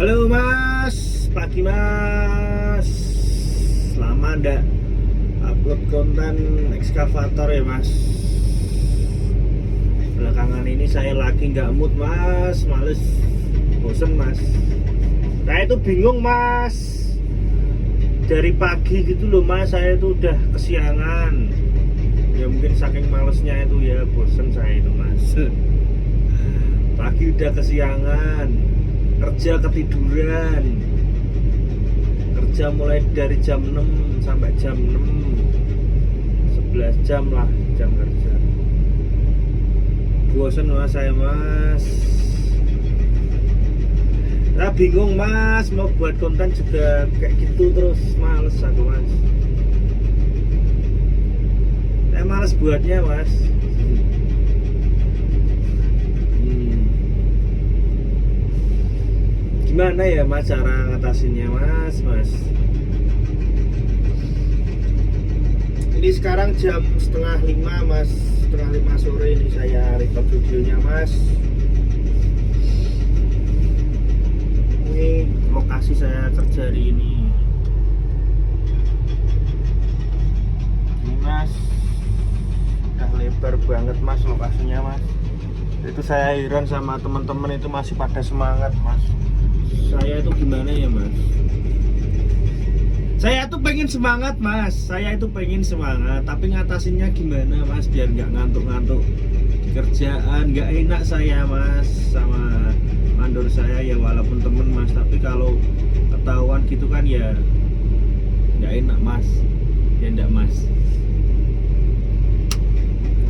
Halo Mas, pagi Mas. Lama ndak upload konten ekskavator ya Mas. Belakangan ini saya lagi nggak mood Mas, males, bosen Mas. Saya itu bingung Mas. Dari pagi gitu loh Mas, saya itu udah kesiangan. Ya mungkin saking malesnya itu ya, bosen saya itu Mas. Pagi udah kesiangan, kerja ketiduran, kerja mulai dari jam 6 sampai jam 6, 11 jam lah jam kerja. Bosen Mas saya Mas. Nah bingung Mas, mau buat konten juga kayak gitu terus, males aku Mas. Saya males buatnya Mas. Gimana ya Mas cara ngatasinnya Mas? Ini sekarang jam setengah 5 Mas, setengah 5 sore ini saya record videonya Mas. Ini lokasi saya kerja hari ini. Ini Mas, udah lebar banget Mas lokasinya Mas. Itu saya heran sama teman-teman itu masih pada semangat Mas. Saya itu gimana ya Mas? Saya tuh pengen semangat Mas, tapi ngatasinnya gimana Mas biar nggak ngantuk-ngantuk di kerjaan. Nggak enak saya Mas sama mandor saya ya, walaupun temen Mas, tapi kalau ketahuan gitu kan ya nggak enak Mas. Ya enggak Mas,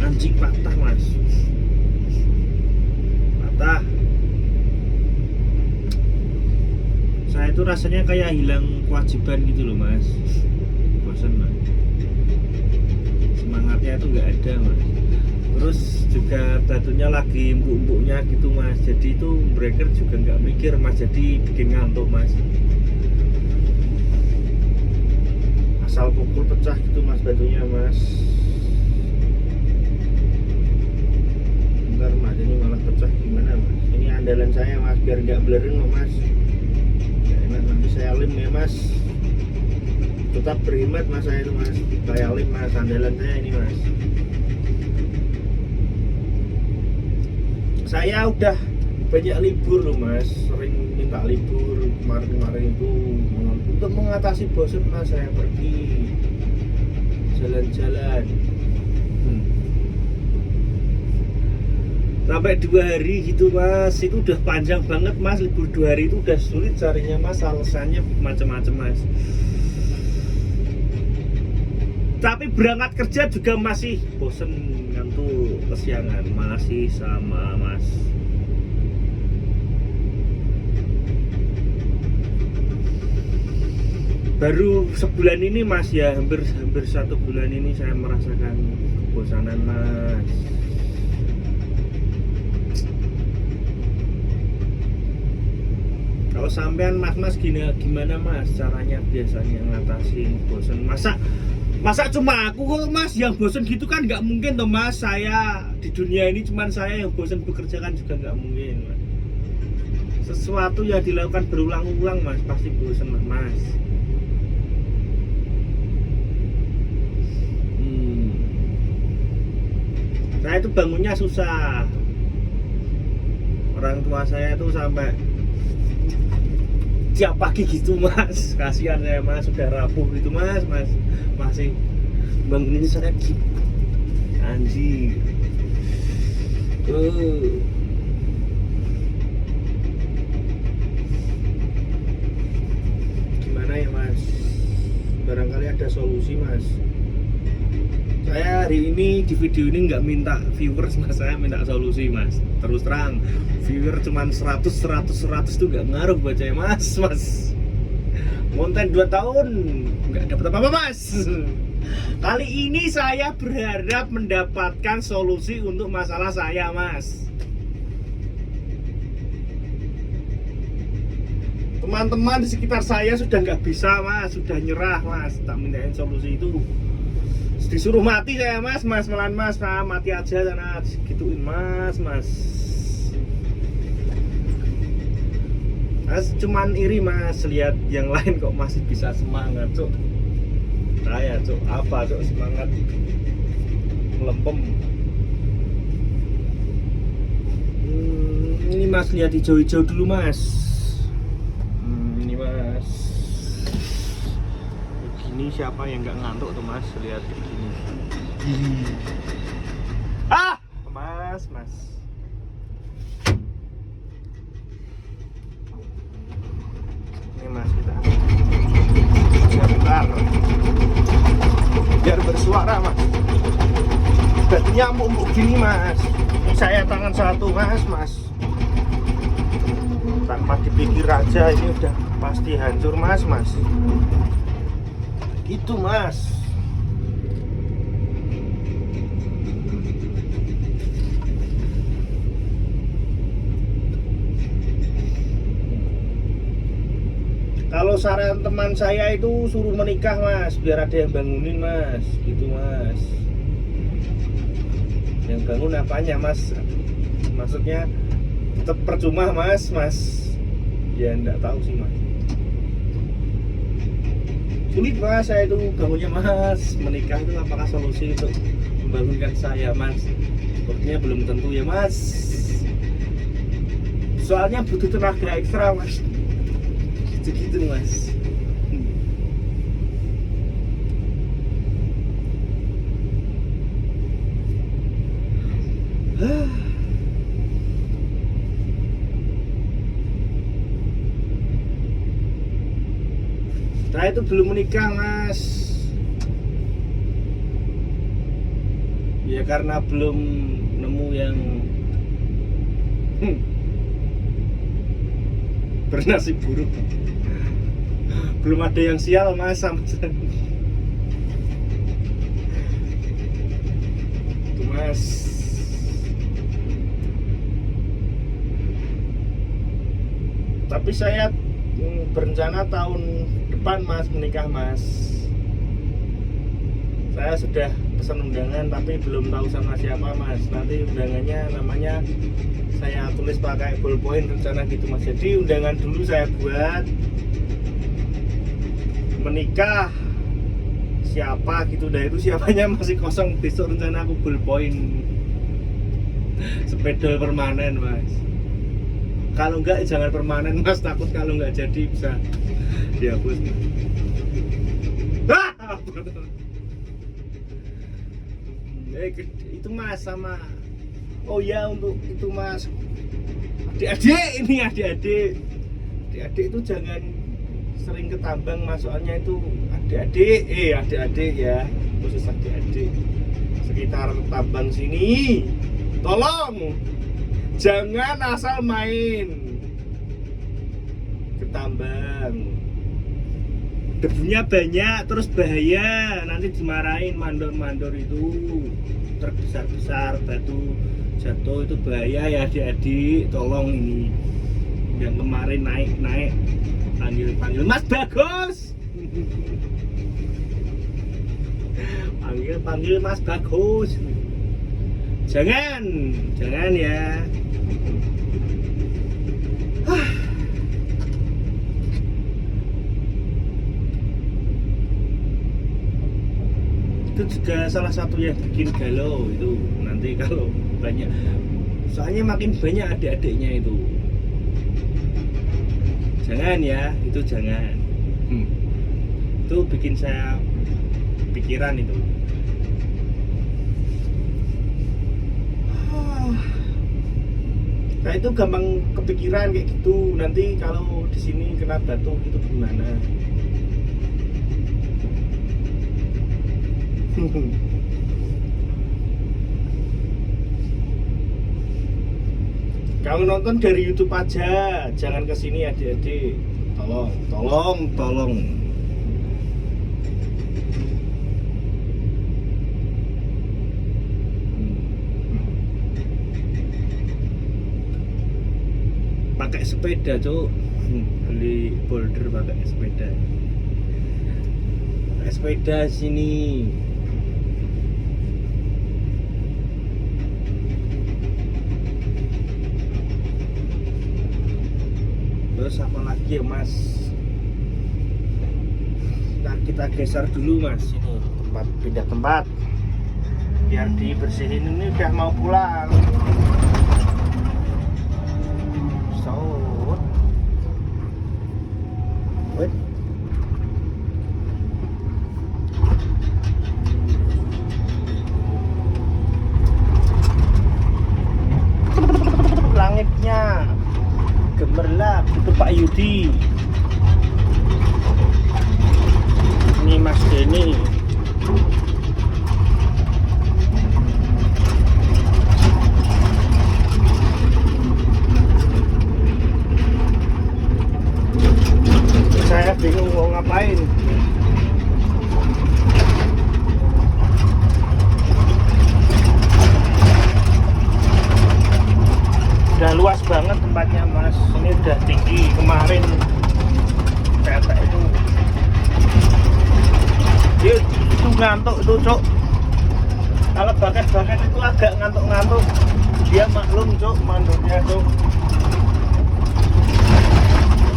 anjing patah Mas, patah. Saya itu rasanya kayak hilang kewajiban gitu loh Mas. Bosan Mas, semangatnya itu nggak ada Mas. Terus juga batunya lagi empuk-empuknya gitu Mas. Jadi itu breaker juga nggak mikir Mas, jadi bikin ngantuk Mas. Asal pukul pecah gitu Mas batunya Mas. Bentar Mas, ini malah pecah gimana Mas? Ini andalan saya Mas, biar nggak blering loh Mas. Nanti saya lim ya Mas, tetap berhemat Mas saya itu Mas, saya lim Mas, andalan saya ini Mas. Saya udah banyak libur loh Mas, sering minta libur kemarin-kemarin itu untuk mengatasi bosan Mas. Saya pergi jalan-jalan sampai 2 hari gitu Mas. Itu udah panjang banget Mas, libur 2 hari itu udah sulit carinya Mas, alasannya macam-macam Mas. Tapi berangkat kerja juga masih bosen, ngantuk, kesiangan, masih sama Mas. Baru sebulan ini Mas ya, hampir 1 bulan ini saya merasakan kebosanan Mas. Kalau sampean mas gimana Mas caranya biasanya ngatasin bosen? Masa cuma aku kok Mas yang bosen gitu kan nggak mungkin toh Mas. Saya di dunia ini cuman saya yang bosen bekerja kan juga nggak mungkin Mas. Sesuatu yang dilakukan berulang-ulang Mas pasti bosen Mas. Saya itu bangunnya susah. Orang tua saya itu sampai tiap pagi gitu Mas, kasihan saya Mas, sudah rapuh gitu Mas, masih bangunin saya gitu, anjir. Gimana ya Mas, barangkali ada solusi Mas. Saya hari ini di video ini nggak minta viewers Mas, saya minta solusi Mas. Terus terang, viewer cuman 100 tuh nggak ngaruh buat saya Mas. Konten 2 tahun nggak dapat apa-apa Mas. Kali ini saya berharap mendapatkan solusi untuk masalah saya Mas. Teman-teman di sekitar saya sudah nggak bisa Mas, sudah nyerah Mas, tak mintain solusi itu. Disuruh mati saya Mas, melan Mas, nah, mati aja sana, gituin Mas. Mas cuman iri mas lihat yang lain kok masih bisa semangat cuk. Saya cuk apa cuk semangat melempem. Ini mas lihat hijau-hijau dulu mas. Ini mas. Begini siapa yang nggak ngantuk tuh mas lihat begini. Mas. Ini mas kita sebentar biar bersuara mas. Udah nyamuk gini mas. Ini saya tangan satu mas. Tanpa dipikir aja ini udah pasti hancur mas. Gitu mas. Kalau saran teman saya itu suruh menikah mas, biar ada yang bangunin mas, gitu mas. Yang bangun apanya mas? Maksudnya tetap percuma mas. Ya enggak tahu sih mas. Sulit mas saya itu bangunnya mas. Menikah itu apakah solusi untuk membangunkan saya mas? Sepertinya belum tentu ya mas. Soalnya butuh tenaga ekstra mas. Gitu mas. Saya itu belum menikah mas. Ya karena belum nemu yang bernasib buruk. Belum ada yang sial mas sama saya. Itu mas. Tapi saya berencana tahun depan mas menikah mas. Saya sudah pesan undangan tapi belum tahu sama siapa mas. Nanti undangannya namanya saya tulis pakai ballpoint rencana gitu mas. Jadi undangan dulu saya buat menikah siapa gitu, dah itu siapanya masih kosong. Besok rencana aku ballpoint sepedal permanen mas. Kalau enggak jangan permanen mas, takut kalau enggak jadi bisa dihapus. Itu mas sama oh ya untuk itu mas adik-adik itu jangan sering ke tambang mas, soalnya itu adik-adik ya, khusus adik-adik sekitar tambang sini tolong jangan asal main ke tambang, debunya banyak terus bahaya, nanti dimarahin mandor-mandor itu, terbesar-besar batu jatuh itu bahaya ya adik-adik, tolong ini yang kemarin naik panggil Mas Bagus. panggil Mas Bagus. Jangan ya. Itu juga salah satu yang bikin galau itu nanti kalau banyak, soalnya makin banyak adik-adiknya itu. Jangan ya, itu jangan. Itu bikin saya pikiran itu. Nah itu gampang kepikiran kayak gitu. Nanti kalau di sini kena batu itu gimana? Kalau nonton dari YouTube aja, jangan kesini adik-adik. Tolong. Pakai sepeda, Cuk. Beli boulder pakai sepeda. Pakai sepeda sini. Terus apa lagi ya mas? Nah kita geser dulu mas, ini tempat, pindah tempat biar dibersihin. Ini udah mau pulang. So wait. Langitnya gemerlap itu Pak Yudi. Ini Mas Denny. Saya bingung mau ngapain. Udah luas banget tempatnya mas, ini udah tinggi. Kemarin kereta itu dia itu ngantuk itu cok. Kalau baket-baket itu agak ngantuk-ngantuk, dia maklum cok, mandornya cok.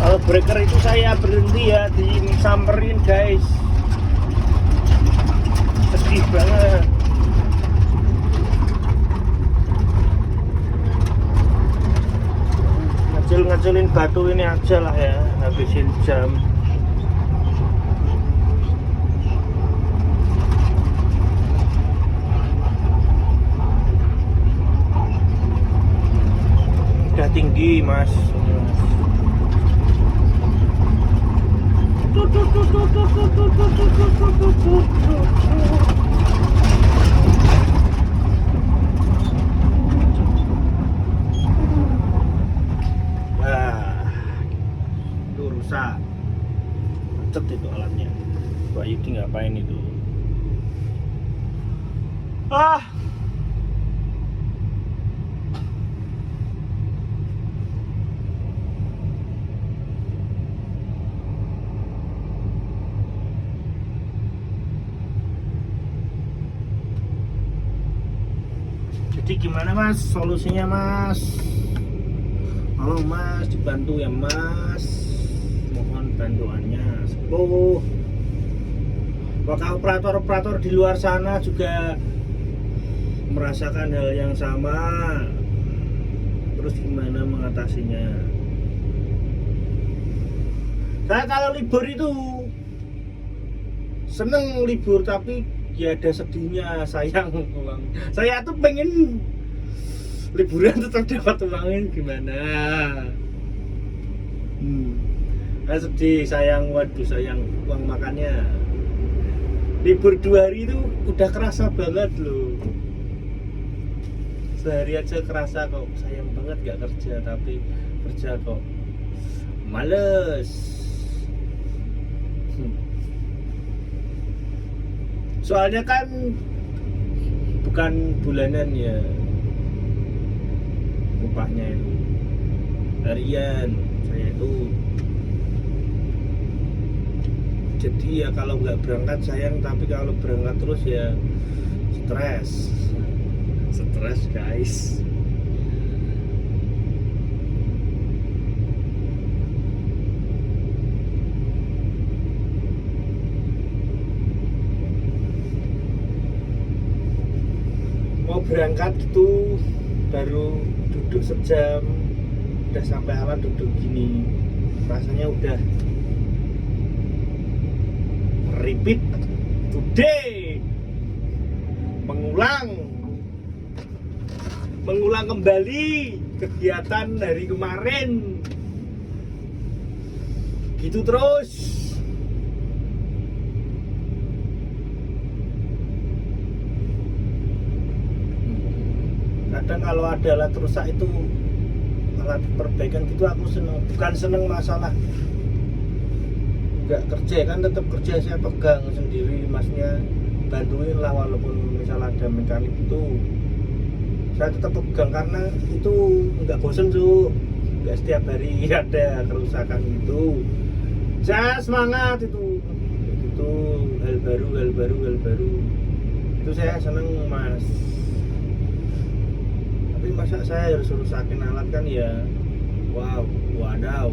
Kalau breaker itu saya berhenti ya, disamperin guys. Sedih banget. Ngecil-ngecilin batu ini aja lah ya, habisin jam. Udah tinggi mas. Rusak, macet itu alatnya. Pak Yudi ngapain itu? Jadi gimana mas solusinya mas? Tolong mas dibantu ya mas, mohon bantuannya sepuh. Apakah operator-operator di luar sana juga merasakan hal yang sama? Terus gimana mengatasinya? Saya kalau libur itu seneng libur, tapi ya ada sedihnya, sayang uang. Saya tuh pengen liburan tetap dapat uangnya, gimana? Sedih, sayang, waduh sayang uang makannya. Libur 2 hari itu udah kerasa banget loh. Sehari aja kerasa kok, sayang banget gak kerja, tapi kerja kok males. Soalnya kan bukan bulanan ya upahnya itu, harian saya itu. Jadi ya kalau nggak berangkat sayang, tapi kalau berangkat terus ya stres guys. Mau berangkat gitu baru duduk sejam, udah sampai alat duduk gini, rasanya udah repeat today, mengulang kembali kegiatan dari kemarin gitu terus. Kadang kalau ada alat rusak itu, alat perbaikan gitu, aku seneng. Bukan seneng masalah nggak kerja, kan tetap kerja, saya pegang sendiri, masnya bantuin lah, walaupun misalnya ada mekanik itu saya tetap pegang, karena itu nggak bosen tuh, nggak setiap hari ada kerusakan gitu. Saya semangat itu gitu, hal baru itu saya seneng mas. Tapi masa saya harus rusakin alat kan ya, wadaw.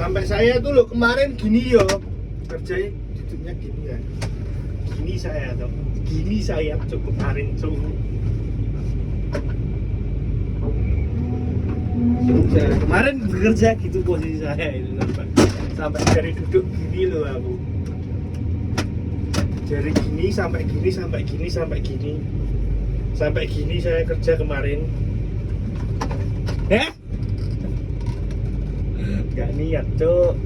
Sampai saya tuh loh kemarin gini yo, kerjanya duduknya gini ya. Gini saya tuh kemarin tuh. Kemarin bekerja gitu posisi saya itu sampai dari duduk gini loh aku. Dari gini sampai gini sampai gini sampai gini. Sampai gini saya kerja kemarin. Gak niat, Cuk.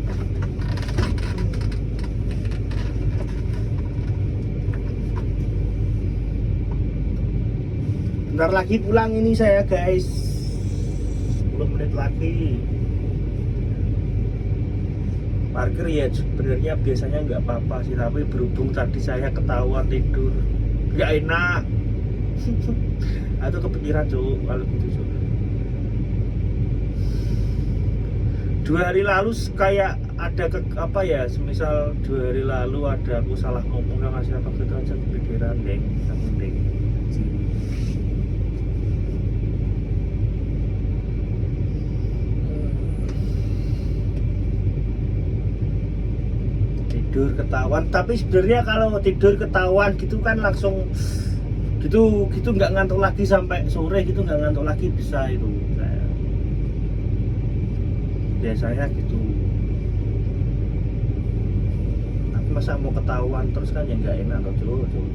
Bentar lagi pulang ini saya, guys. 10 menit lagi. Parkir ya sebenarnya biasanya nggak apa-apa sih, tapi berhubung tadi saya ketahuan tidur, nggak enak. Atau kepikiran, Cuk, kalau gitu, Cuk. 2 hari lalu kayak ada apa ya, semisal 2 hari lalu ada aku salah ngomong sama siapa gitu aja kepikiran deng. Tidur ketahuan, tapi sebenarnya kalau tidur ketahuan gitu kan langsung gitu nggak ngantuk lagi sampai sore gitu, nggak ngantuk lagi bisa itu kayak biasanya gitu. Tapi masa mau ketahuan terus kan ya nggak enak loh, Cuk.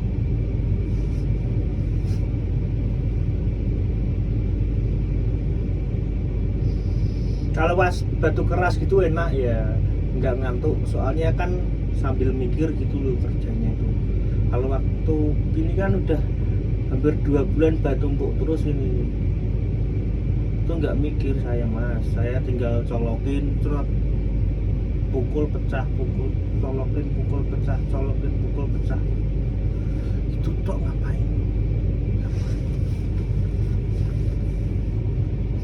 Kalau pas batu keras gitu enak ya, nggak ngantuk, soalnya kan sambil mikir gitu loh kerjanya itu. Kalau waktu ini kan udah hampir 2 bulan batumpuk terus ini, itu nggak mikir saya, Mas. Saya tinggal colokin, cerot, pukul pecah, pukul colokin, pukul pecah, colokin, pukul pecah. Itu tok ngapain?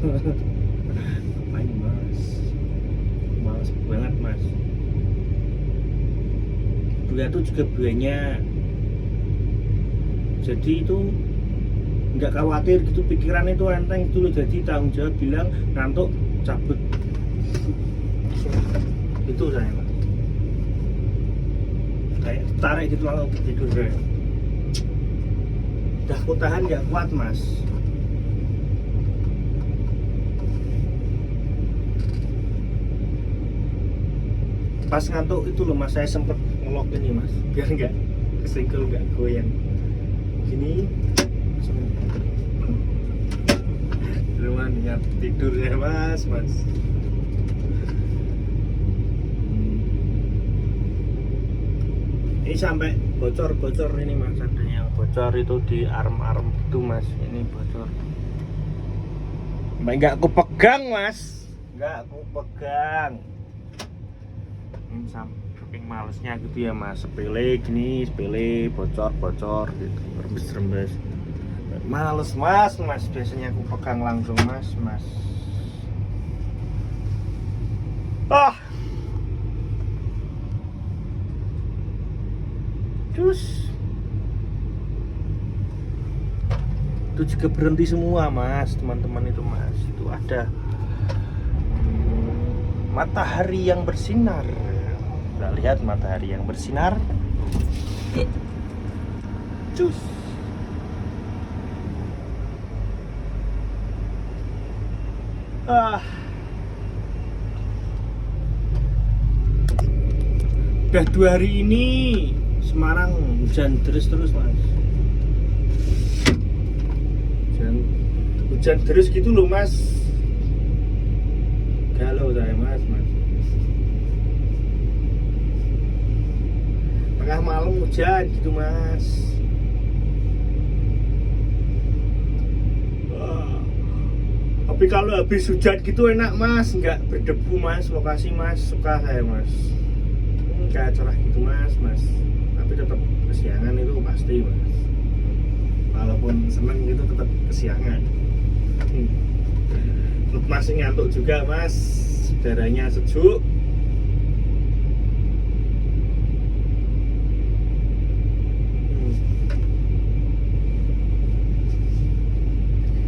Ngapain, Mas? Males banget, Mas. Buaya itu juga buahnya, jadi itu nggak khawatir gitu, pikiran itu enteng dulu. Jadi tanggung jawab bilang ngantuk cabut itu saya, Mas. Kayak tarik gitu lalu tidur saya. Udah aku tahan nggak kuat, Mas. Pas ngantuk itu loh, Mas, saya sempet ngelok ini, Mas, biar nggak kesenggol, nggak goyang gini. Cuman niat tidur ya, Mas. Ini sampai bocor ini, Mas. Ada yang bocor itu di arm itu, Mas. Ini bocor. Nggak aku pegang, Mas. Nggak aku pegang. Saking malesnya gitu ya, Mas. Sepele gini, sepele bocor gitu, rembes. Males, Mas. Biasanya aku pegang langsung, Mas. Terus itu juga berhenti semua, Mas. Teman-teman itu, Mas, itu ada matahari yang bersinar. Kita lihat matahari yang bersinar. Cus. Udah 2 hari ini Semarang hujan terus, Mas. Hujan terus gitu loh, Mas. Galau saya, Mas. Tengah malam hujan gitu, Mas. Tapi kalau habis hujan gitu enak, Mas, nggak berdebu, Mas. Lokasi, Mas, suka saya, Mas. Kayak cerah gitu, Mas. Tapi tetap kesiangan itu pasti, Mas. Walaupun seneng gitu tetap kesiangan. Masih ngantuk juga, Mas. Udaranya sejuk.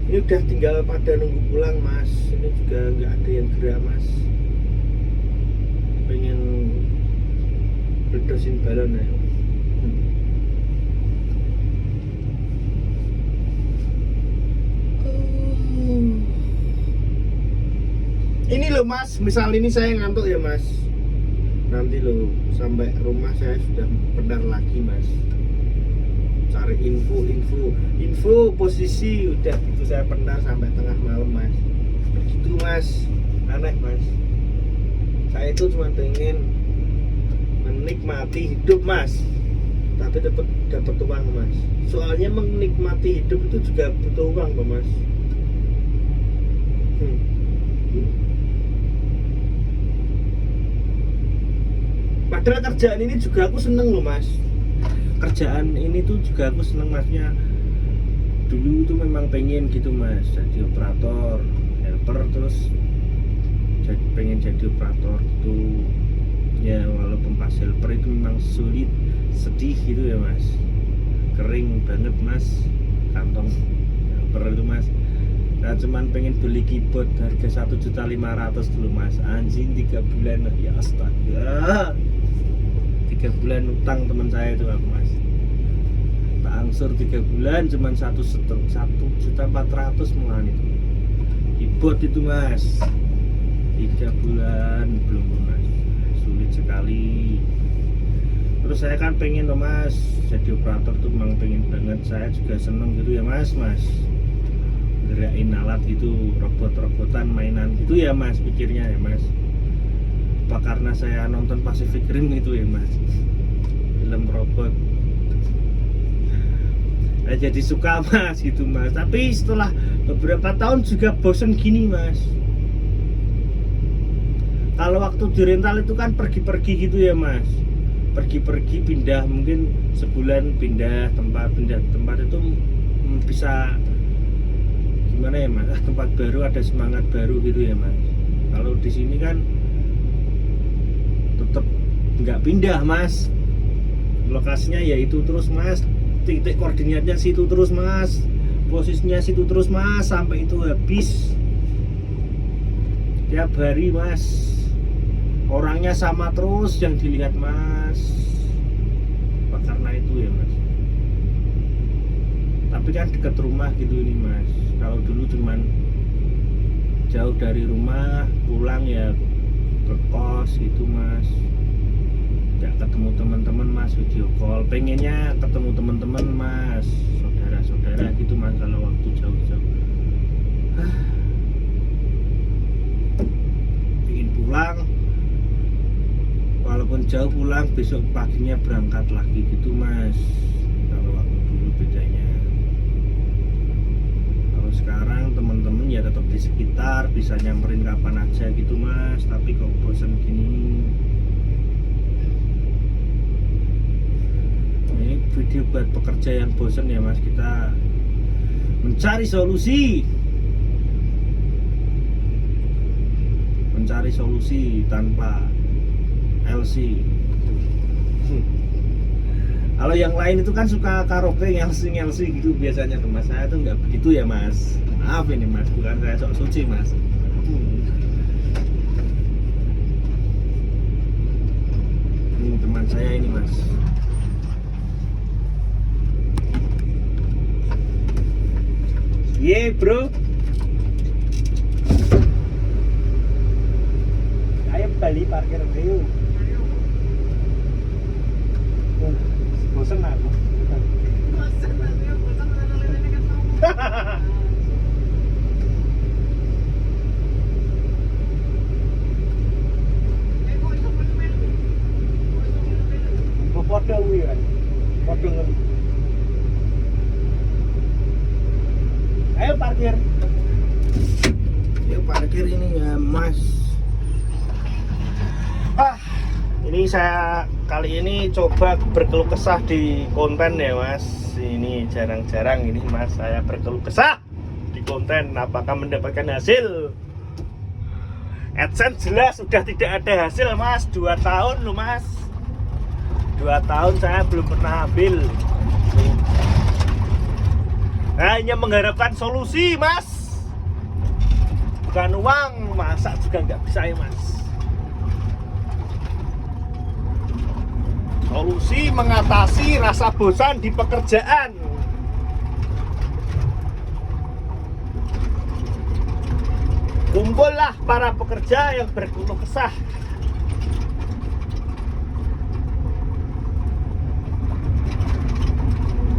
Ini udah tinggal pada nunggu pulang, Mas. Ini juga nggak ada yang gerak, Mas. pengen bledosin balon ya. Ini loh mas, misal ini saya ngantuk ya mas, nanti loh sampai rumah saya sudah benar lagi mas, cari info posisi udah gitu saya pendar sampai tengah malam mas, begitu mas, aneh mas. Saya itu cuma pengen menikmati hidup mas, tapi dapat uang mas. Soalnya menikmati hidup itu juga butuh uang mas. Padahal kerjaan ini juga aku seneng loh mas. Kerjaan ini tuh juga aku seneng masnya. Dulu tuh memang pengen gitu mas, jadi operator, helper, terus pengen jadi operator gitu. Ya walaupun pas helper itu memang sulit, sedih gitu ya mas. Kering banget mas kantong helper itu mas. Nah cuman pengen beli keyboard harga 1.500.000 dulu mas. Anjing 3 bulan ya astaga. 3 bulan utang teman saya itu aku mas. Tak angsur 3 bulan cuman 1.400.000 mulan itu. Keyboard itu mas. 3 bulan belum mas. Sulit sekali. Terus saya kan pengen loh mas jadi operator tuh memang pengen banget. Saya juga seneng gitu ya mas. Gerakin alat gitu, robot-robotan mainan gitu ya mas, pikirnya ya mas. Apa karena saya nonton Pacific Rim itu ya mas, film robot. Nah, jadi suka mas gitu mas. Tapi setelah beberapa tahun juga bosen gini mas. Kalau waktu di rental itu kan pergi-pergi gitu ya mas, pergi-pergi pindah, mungkin sebulan pindah tempat itu bisa gimana ya mas, tempat baru ada semangat baru gitu ya mas. Kalau di sini kan tetap nggak pindah mas, lokasinya ya itu terus mas, titik koordinatnya situ terus mas, posisinya situ terus mas, sampai itu habis tiap hari mas, orangnya sama terus yang dilihat mas. Apa karena itu ya mas, tapi kan dekat rumah gitu ini mas. Kalau dulu cuman jauh dari rumah, pulang ya ke kos gitu mas, gak ketemu teman-teman mas, video call. Pengennya ketemu teman-teman mas, saudara-saudara gitu mas, kalau waktu jauh-jauh. Pengen pulang, walaupun jauh pulang, besok paginya berangkat lagi gitu mas. Kalau waktu dulu bedanya. Sekarang teman-teman ya tetap di sekitar, bisa nyamperin kapan aja gitu mas. Tapi kok bosan gini. Ini video buat pekerja yang bosan ya mas. Kita mencari solusi, tanpa LC. Kalau yang lain itu kan suka karaoke ngelsi gitu biasanya tuh mas. Saya tuh nggak begitu ya mas. Maaf ini mas, bukan saya sok suci mas. Ini teman saya ini mas. Yeah bro. Ayo balik parkir dulu. Bosan aku. Podo kuwi kan. Podo ngono. Ayo parkir. Ayo parkir ini ya, Mas. Ini saya kali ini coba berkeluh kesah di konten ya mas. Ini jarang-jarang ini mas saya berkeluh kesah di konten. Apakah mendapatkan hasil? AdSense jelas sudah tidak ada hasil mas. 2 tahun loh mas, 2 tahun saya belum pernah ambil. Hanya mengharapkan solusi mas, bukan uang. Masak juga nggak bisa ya mas. Solusi mengatasi rasa bosan di pekerjaan. Kumpullah para pekerja yang berkeluh kesah.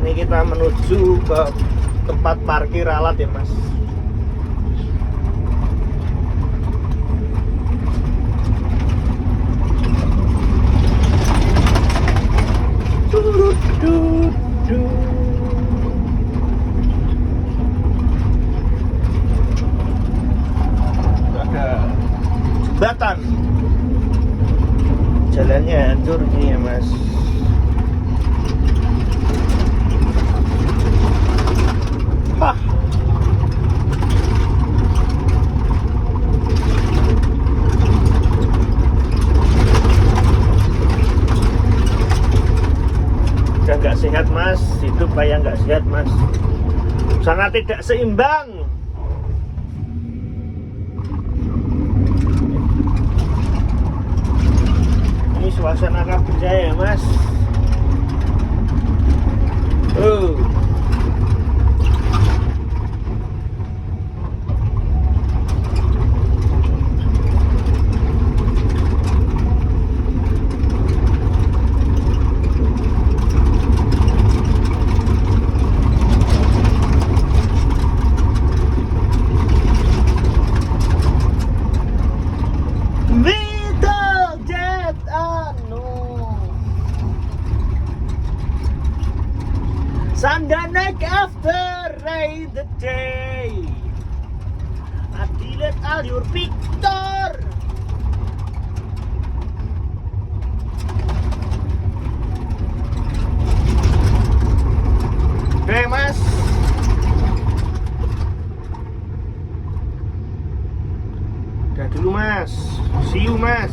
Ini kita menuju ke tempat parkir alat ya mas. Ada jembatan, jalannya hancur ini ya mas. Hah. Udah nggak sehat mas, hidup kayak nggak sehat mas, sangat tidak seimbang. Ini suasana kerja ya mas. Sunday night after rain the day, I delete all your picture. Oke mas, udah dulu mas, see you mas.